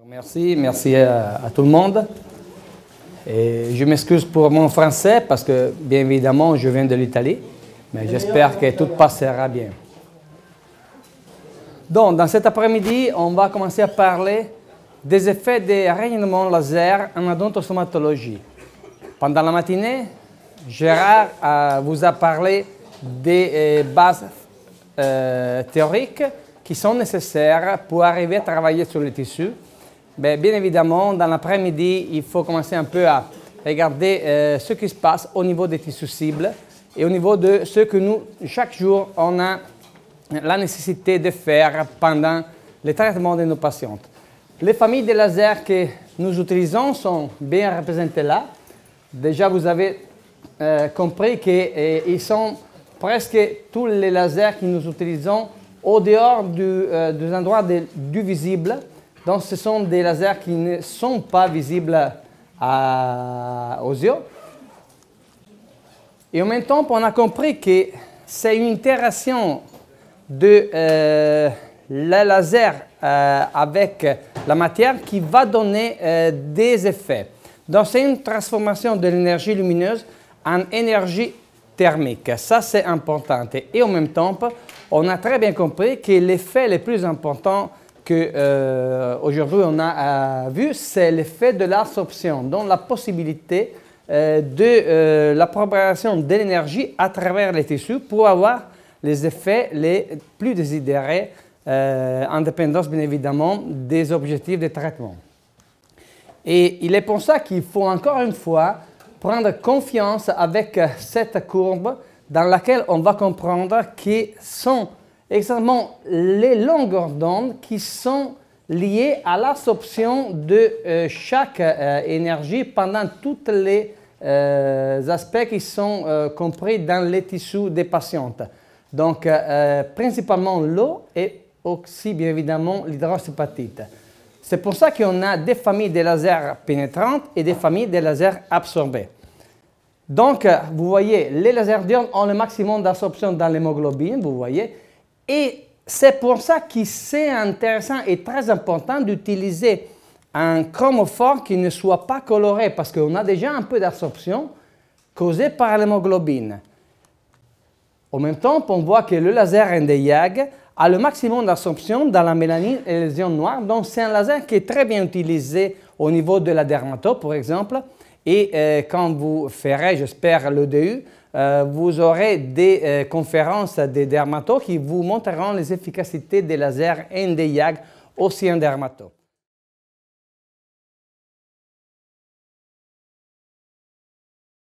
Merci à tout le monde. Et je m'excuse pour mon français parce que, bien évidemment, je viens de l'Italie, mais j'espère que tout passera bien. Donc, dans cet après-midi, on va commencer à parler des effets des rayonnements laser en odontostomatologie. Pendant la matinée, Gérard vous a parlé des bases théoriques qui sont nécessaires pour arriver à travailler sur le tissu. Mais bien évidemment, dans l'après-midi, il faut commencer un peu à regarder ce qui se passe au niveau des tissus cibles et au niveau de ce que nous, chaque jour, on a la nécessité de faire pendant le traitement de nos patientes. Les familles de lasers que nous utilisons sont bien représentées là. Déjà, vous avez compris qu'ils sont presque tous les lasers que nous utilisons au dehors des endroits du visible. Donc, ce sont des lasers qui ne sont pas visibles aux yeux. Et en même temps, on a compris que c'est une interaction de le laser avec la matière qui va donner des effets. Donc, c'est une transformation de l'énergie lumineuse en énergie thermique. Ça, c'est important. Et en même temps, on a très bien compris que l'effet le plus important qu'aujourd'hui on a vu, c'est l'effet de l'absorption, donc la possibilité de la propagation de l'énergie à travers les tissus pour avoir les effets les plus désirés en dépendance bien évidemment des objectifs de traitement. Et il est pour ça qu'il faut encore une fois prendre confiance avec cette courbe dans laquelle on va comprendre que sont exactement les longueurs d'onde qui sont liées à l'absorption de chaque énergie pendant tous les aspects qui sont compris dans les tissus des patientes. Donc, principalement l'eau et aussi, bien évidemment, l'hydroxyapatite. C'est pour ça qu'on a des familles de lasers pénétrantes et des familles de lasers absorbés. Donc, vous voyez, les lasers d'iode ont le maximum d'absorption dans l'hémoglobine, vous voyez. Et c'est pour ça que c'est intéressant et très important d'utiliser un chromophore qui ne soit pas coloré parce qu'on a déjà un peu d'absorption causée par l'hémoglobine. En même temps, on voit que le laser Nd:YAG a le maximum d'absorption dans la mélanine et les ions noirs. Donc, c'est un laser qui est très bien utilisé au niveau de la dermato, par exemple. Et quand vous ferez, j'espère, l'EDU, vous aurez des conférences des dermatos qui vous montreront les efficacités des lasers Nd:YAG aussi en dermato.